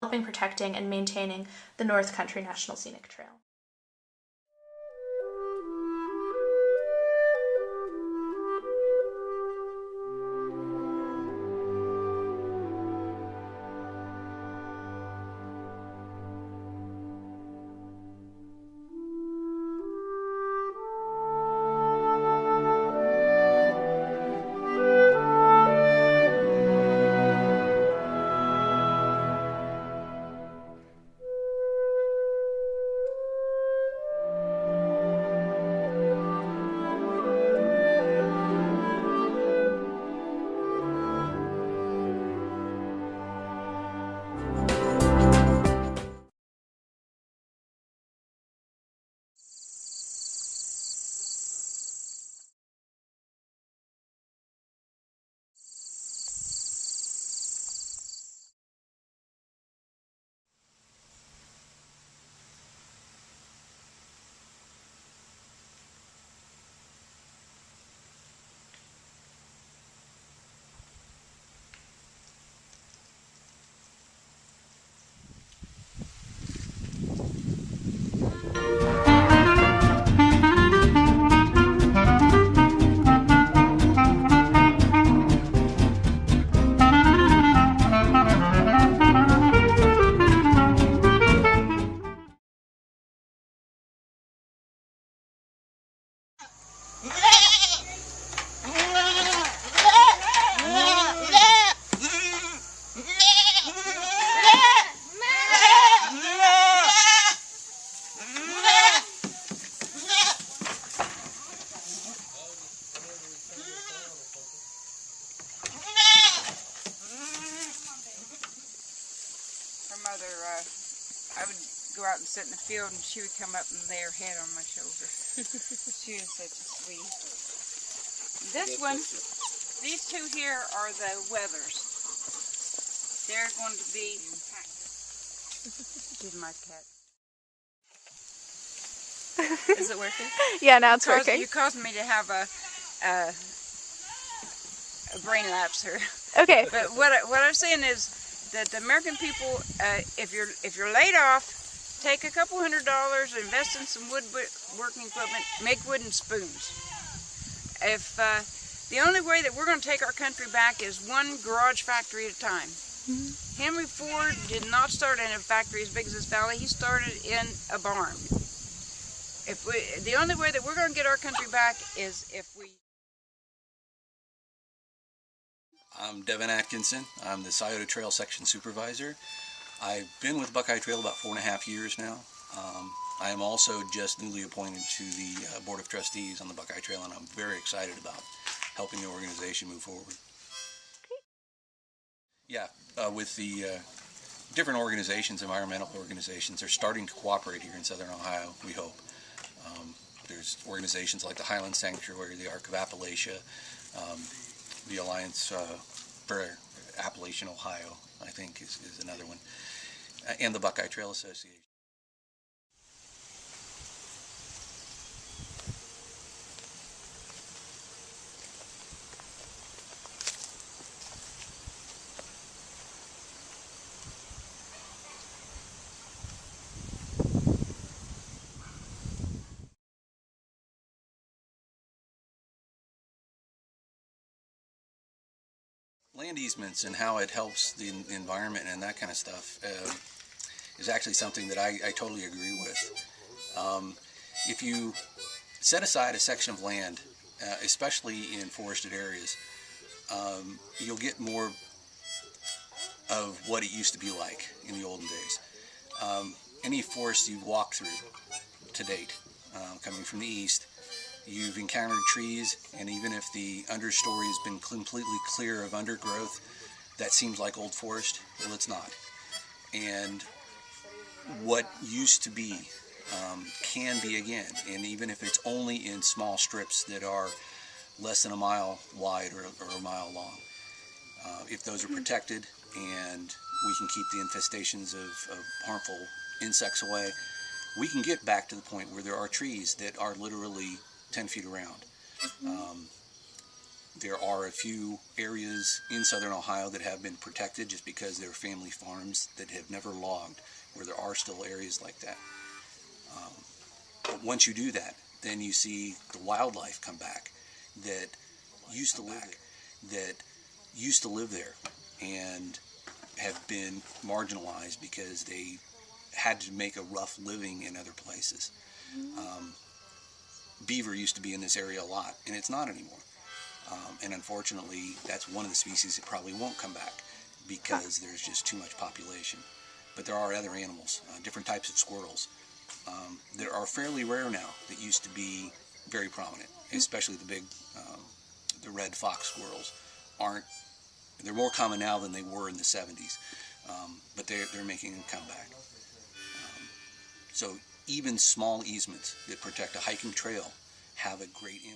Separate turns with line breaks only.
developing, protecting, and maintaining the North Country National Scenic Trail.
Her mother, I would go out and sit in the field and she would come up and lay her head on my shoulder. She is such a sweet. This one, these two here are the Weathers. They're going to be, she's my cat.
Is it working? Yeah, now it's working.
You caused me to have a brain lapse here.
Okay.
But what I'm saying is that the American people, if you're laid off, take a couple $100, invest in some woodworking equipment, make wooden spoons. If the only way that we're going to take our country back is one garage factory at a time. Mm-hmm. Henry Ford did not start in a factory as big as this valley. He started in a barn. The only way that we're going to get our country back is if we...
I'm Devin Atkinson. I'm the Scioto Trail Section Supervisor. I've been with Buckeye Trail about 4.5 years now. I am also just newly appointed to the Board of Trustees on the Buckeye Trail, and I'm very excited about helping the organization move forward. Yeah, with the different organizations, environmental organizations, they're starting to cooperate here in Southern Ohio, we hope. There's organizations like the Highland Sanctuary, the Arc of Appalachia, the Alliance for Appalachian Ohio, I think is another one, and the Buckeye Trail Association. Land easements and how it helps the environment and that kind of stuff is actually something that I totally agree with. If you set aside a section of land, especially in forested areas, you'll get more of what it used to be like in the olden days. Any forest you've walked through to date, coming from the east, you've encountered trees, and even if the understory has been completely clear of undergrowth, that seems like old forest. Well, it's not. And what used to be can be again, and even if it's only in small strips that are less than a mile wide or a mile long. If those are protected and we can keep the infestations of harmful insects away, we can get back to the point where there are trees that are literally 10 feet around. There are a few areas in southern Ohio that have been protected just because they're family farms that have never logged, where there are still areas like that. But once you do that, then you see the wildlife come back that used to live there and have been marginalized because they had to make a rough living in other places. Beaver used to be in this area a lot, and it's not anymore. And unfortunately, that's one of the species that probably won't come back because there's just too much population. But there are other animals, different types of squirrels that are fairly rare now that used to be very prominent, especially the big, the red fox squirrels they're more common now than they were in the 70s, but they're making a comeback. So even small easements that protect a hiking trail have a great impact.